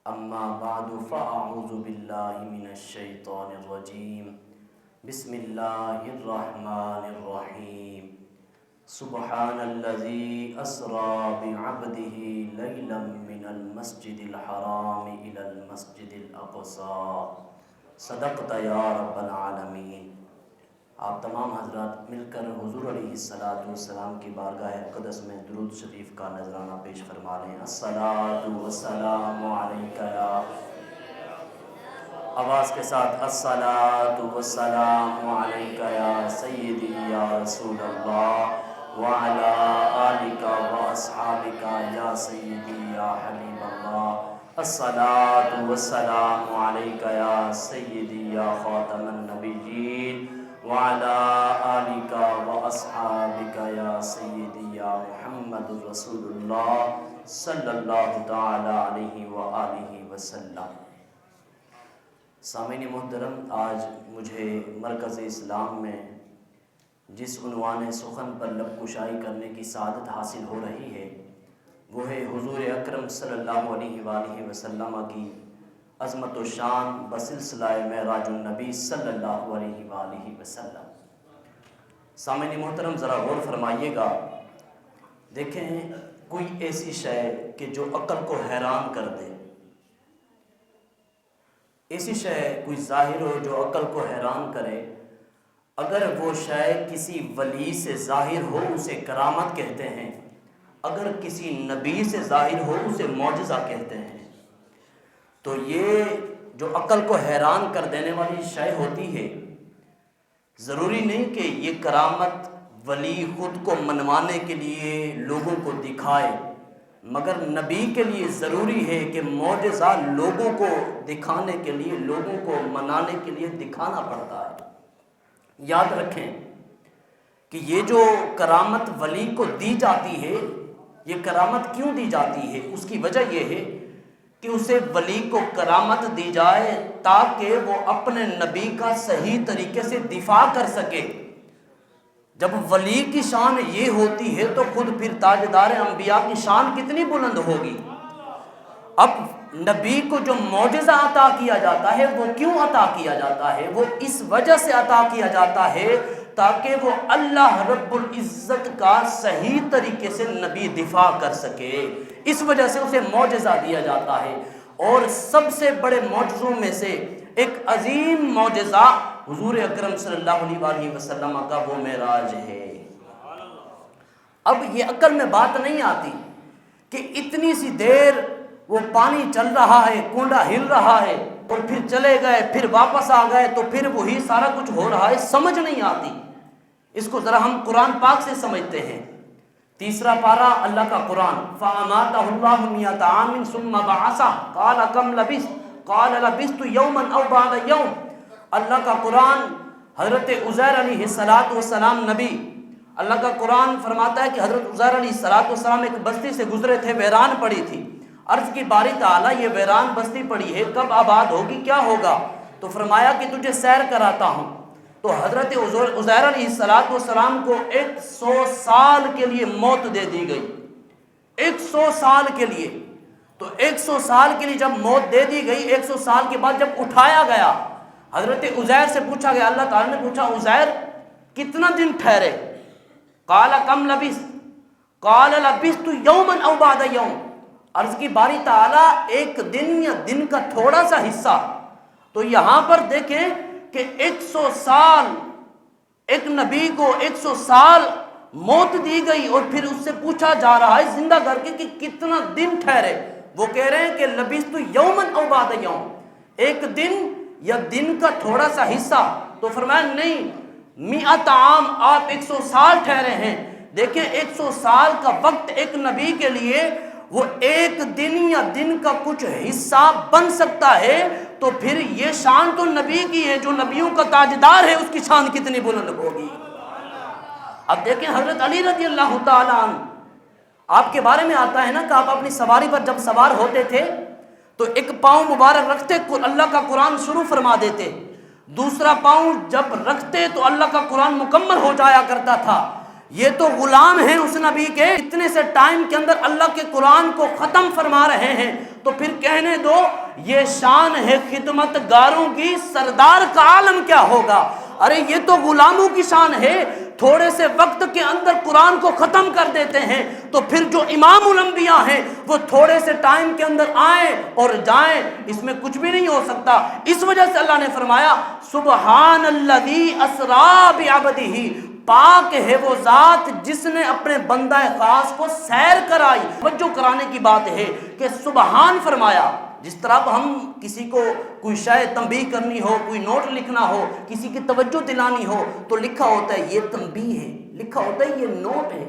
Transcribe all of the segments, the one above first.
اما بعد فاعوذ باللہ من الشیطان الرجیم بسم اللہ الرحمن الرحیم سبحان الذی اسری بعبدہ لیلا من المسجد الحرام الی المسجد الاقصی صدقت یا رب العالمین۔ آپ تمام حضرات مل کر حضور علیہ السلام کی بارگاہ اقدس میں درود شریف کا نذرانہ پیش فرما لیں۔ الصلاۃ والسلام علیک یا، آواز کے ساتھ الصلاۃ والسلام علیک یا سیدی یا رسول اللہ وعلی آلک واصحابک یا سیدی یا حبیب اللہ۔ الصلاۃ والسلام علیک یا سیدی یا خاتم النبیین وعلی آلک واصحابک یا سیدی یا محمد رسول اللہ صلی اللہ تعالی علیہ وآلہ وسلم۔ سامعین محترم، آج مجھے مرکز اسلام میں جس عنوان سخن پر لب کشائی کرنے کی سعادت حاصل ہو رہی ہے وہ ہے حضور اکرم صلی اللہ علیہ وآلہ وسلم کی عظمت و شان بسلسلہ معراج النبی صلی اللہ علیہ وآلہ وسلم۔ سامعین محترم، ذرا غور فرمائیے گا، دیکھیں کوئی ایسی شے کہ جو عقل کو حیران کر دے، ایسی شے کوئی ظاہر ہو جو عقل کو حیران کرے، اگر وہ شے کسی ولی سے ظاہر ہو اسے کرامت کہتے ہیں، اگر کسی نبی سے ظاہر ہو اسے معجزہ کہتے ہیں۔ تو یہ جو عقل کو حیران کر دینے والی شے ہوتی ہے، ضروری نہیں کہ یہ کرامت ولی خود کو منوانے کے لیے لوگوں کو دکھائے، مگر نبی کے لیے ضروری ہے کہ معجزہ لوگوں کو دکھانے کے لیے، لوگوں کو منانے کے لیے دکھانا پڑتا ہے۔ یاد رکھیں کہ یہ جو کرامت ولی کو دی جاتی ہے، یہ کرامت کیوں دی جاتی ہے؟ اس کی وجہ یہ ہے کہ اسے ولی کو کرامت دی جائے تاکہ وہ اپنے نبی کا صحیح طریقے سے دفاع کر سکے۔ جب ولی کی شان یہ ہوتی ہے تو خود پھر تاجدار انبیاء کی شان کتنی بلند ہوگی۔ اب نبی کو جو معجزہ عطا کیا جاتا ہے وہ کیوں عطا کیا جاتا ہے؟ وہ اس وجہ سے عطا کیا جاتا ہے تاکہ وہ اللہ رب العزت کا صحیح طریقے سے نبی دفاع کر سکے، اس وجہ سے اسے معجزہ دیا جاتا ہے۔ اور سب سے بڑے معجزوں میں سے ایک عظیم معجزہ حضور اکرم صلی اللہ علیہ وآلہ وسلم کا وہ معراج ہے۔ اب یہ عقل میں بات نہیں آتی کہ اتنی سی دیر وہ پانی چل رہا ہے، کنڈا ہل رہا ہے اور پھر چلے گئے، پھر واپس آ گئے تو پھر وہی سارا کچھ ہو رہا ہے، سمجھ نہیں آتی۔ اس کو ذرا ہم قرآن پاک سے سمجھتے ہیں۔ تیسرا پارہ اللہ کا قرآن، فَأَمَاتَهُ اللَّهُ مِئَةَ عَامٍ ثُمَّ بَعَثَهُ قَالَ كَمْ لَبِثْتَ قَالَ لَبِثْتُ يَوْمًا أَوْ بَعْضَ يَوْمٍ۔ اللہ کا قرآن، حضرت عزیر علیہ السلام نبی، اللہ کا قرآن فرماتا ہے کہ حضرت عزیر علیہ السلام ایک بستی سے گزرے تھے، ویران پڑی تھی۔ عرض کی باری تعالیٰ یہ ویران بستی پڑی ہے، کب آباد ہوگی، کیا ہوگا؟ تو فرمایا کہ تجھے سیر کراتا ہوں۔ تو حضرت عزیر علیہ السلام کو 100 سال کے لیے موت دے دی گئی، 100 سال کے لیے۔ تو 100 سال کے لیے جب موت دے دی گئی، 100 سال کے بعد جب اٹھایا گیا، حضرت عزیر سے پوچھا گیا، اللہ تعالیٰ نے پوچھا عزیر کتنا دن ٹھہرے؟ قال کم لبثت قال لبثت یوما او بعد یوم۔ عرض کی باری تعالیٰ ایک دن یا دن کا تھوڑا سا حصہ۔ تو یہاں پر دیکھیں کہ 100 سال ایک نبی کو 100 سال موت دی گئی اور پھر اس سے پوچھا جا رہا ہے زندہ کر کے کہ کتنا دن ٹھہرے۔ وہ کہہ رہے ہیں کہ لبثت یوما او بعد یوم، ایک دن یا دن کا تھوڑا سا حصہ۔ تو فرمایا نہیں، 100 عام، آپ 100 سال ٹھہرے ہیں۔ دیکھیں 100 سال کا وقت ایک نبی کے لیے وہ ایک دن یا دن کا کچھ حصہ بن سکتا ہے، تو پھر یہ شان تو نبی کی ہے جو نبیوں کا تاجدار ہے، اس کی شان کتنی بلند ہوگی۔ اب دیکھیں حضرت علی رضی اللہ تعالیٰ عنہ، آپ کے بارے میں آتا ہے نا کہ آپ اپنی سواری پر جب سوار ہوتے تھے تو ایک پاؤں مبارک رکھتے اللہ کا قرآن شروع فرما دیتے، دوسرا پاؤں جب رکھتے تو اللہ کا قرآن مکمل ہو جایا کرتا تھا۔ یہ تو غلام ہیں اس نبی کے، اتنے سے ٹائم کے اندر اللہ کے قرآن کو ختم فرما رہے ہیں، تو پھر کہنے دو یہ شان ہے خدمت گاروں کی، سردار کا عالم کیا ہوگا؟ ارے یہ تو غلاموں کی شان ہے، تھوڑے سے وقت کے اندر قرآن کو ختم کر دیتے ہیں، تو پھر جو امام الانبیاء ہیں وہ تھوڑے سے ٹائم کے اندر آئیں اور جائیں، اس میں کچھ بھی نہیں ہو سکتا۔ اس وجہ سے اللہ نے فرمایا سبحان الذی اسریٰ بعبدہ، پاک ہے وہ ذات جس نے اپنے بندہ خاص کو سیر کرائی۔ توجہ کرانے کی بات ہے کہ سبحان فرمایا، جس طرح ہم کسی کو کوئی شے تنبیہ کرنی ہو، کوئی نوٹ لکھنا ہو، کسی کی توجہ دلانی ہو تو لکھا ہوتا ہے یہ تنبیہ ہے، لکھا ہوتا ہے یہ نوٹ ہے،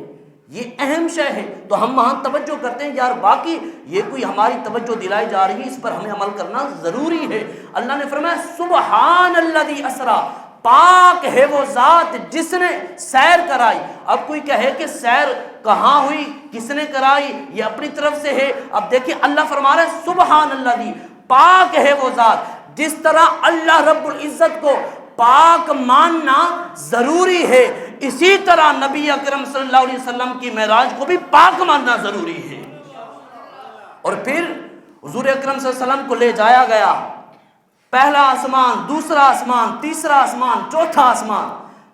یہ اہم شے ہے، تو ہم وہاں توجہ کرتے ہیں یار باقی یہ کوئی ہماری توجہ دلائی جا رہی ہے، اس پر ہمیں عمل کرنا ضروری ہے۔ اللہ نے فرمایا سبحان الذی اسریٰ، پاک ہے وہ ذات جس نے سیر کرائی۔ اب کوئی کہے کہ سیر کہاں ہوئی، کس نے کرائی، یہ اپنی طرف سے ہے۔ اب دیکھیں اللہ فرما رہا ہے سبحان اللہ، پاک ہے وہ ذات۔ جس طرح اللہ رب العزت کو پاک ماننا ضروری ہے، اسی طرح نبی اکرم صلی اللہ علیہ وسلم کی معراج کو بھی پاک ماننا ضروری ہے۔ اور پھر حضور اکرم صلی اللہ علیہ وسلم کو لے جایا گیا، پہلا آسمان، دوسرا آسمان، تیسرا آسمان، چوتھا آسمان،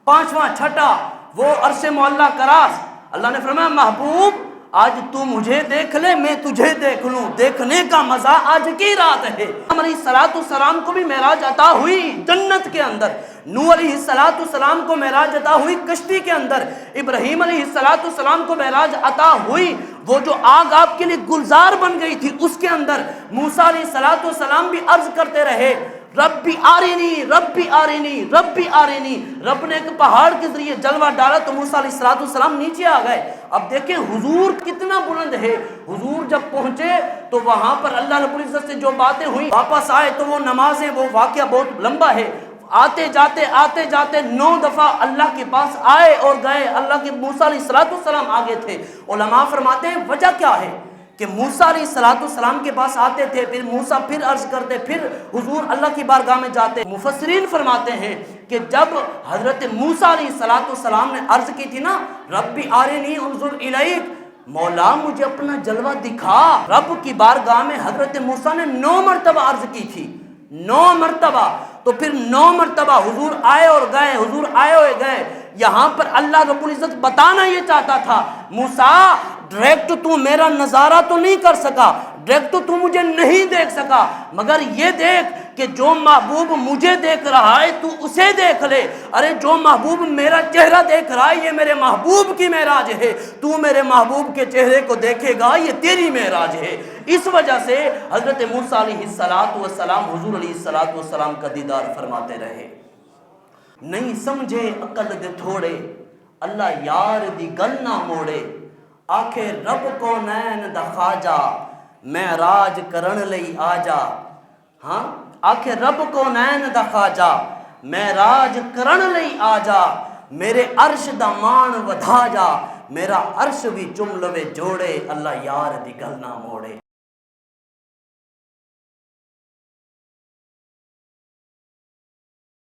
پانچواں، چھٹا، وہ عرش معلیٰ کا راز۔ اللہ نے فرمایا محبوب آج تو مجھے دیکھ لے، میں تجھے دیکھ لوں، دیکھنے کا مزہ آج کی رات ہے۔ علیہ السلام کو بھی معراج عطا ہوئی جنت کے اندر، نوح علیہ السلام کو معراج عطا ہوئی کشتی کے اندر، ابراہیم علیہ السلام کو معراج عطا ہوئی وہ جو آگ آپ کے لیے گلزار بن گئی تھی اس کے اندر۔ موسیٰ علیہ السلام بھی عرض کرتے رہے ربی آرینی ربی آرینی ربی آرینی، رب نے ایک پہاڑ کے ذریعے جلوہ ڈالا تو موسیٰ علیہ السلام نیچے آ گئے۔ اب دیکھیں حضور کتنا بلند ہے، حضور جب پہنچے تو وہاں پر اللہ رب العزت سے جو باتیں ہوئی، واپس آئے تو وہ نمازیں، وہ واقعہ بہت لمبا ہے، آتے جاتے 9 دفعہ اللہ کے پاس آئے اور گئے، اللہ کے موسیٰ علیہ السلام آگے تھے۔ علماء فرماتے ہیں وجہ کیا ہے کہ موسیٰ علیہ السلام کے پاس آتے تھے، پھر موسیٰ پھر عرض کرتے، پھر حضور اللہ کی بارگاہ میں جاتے۔ مفسرین فرماتے ہیں کہ جب حضرت موسیٰ علیہ السلام نے عرض کی تھی نا ربی آرینی انظر الیک، مولا مجھے اپنا جلوہ دکھا، رب کی بارگاہ میں حضرت موسیٰ نے 9 مرتبہ عرض کی تھی، 9 مرتبہ، تو پھر 9 مرتبہ حضور آئے اور گئے، حضور آئے اور گئے۔ یہاں پر اللہ رب العزت بتانا یہ چاہتا تھا موسیٰ ڈائریکٹ تو میرا نظارہ تو نہیں کر سکا، ڈائریکٹ تو مجھے نہیں دیکھ سکا، مگر یہ دیکھ کہ جو محبوب مجھے دیکھ رہا ہے تو اسے دیکھ لے۔ ارے جو محبوب میرا چہرہ دیکھ رہا ہے یہ میرے محبوب کی معراج ہے، تو میرے محبوب کے چہرے کو دیکھے گا یہ تیری معراج ہے۔ اس وجہ سے حضرت موسیٰ علیہ السلام حضور علیہ السلام کا دیدار فرماتے رہے۔ نہیں سمجھے عقل دے تھوڑے، اللہ یار دی گل نہ موڑے، آکھے رب کو نین دا خواجہ معراج کرن لئی آجا۔ ہاں آکھے رب کو نین دا خواجہ معراج کرن لئی آجا، میرے عرش دا مان ودھا جا، میرا عرش بھی چم لوے جوڑے، اللہ یار دی گل نہ موڑے۔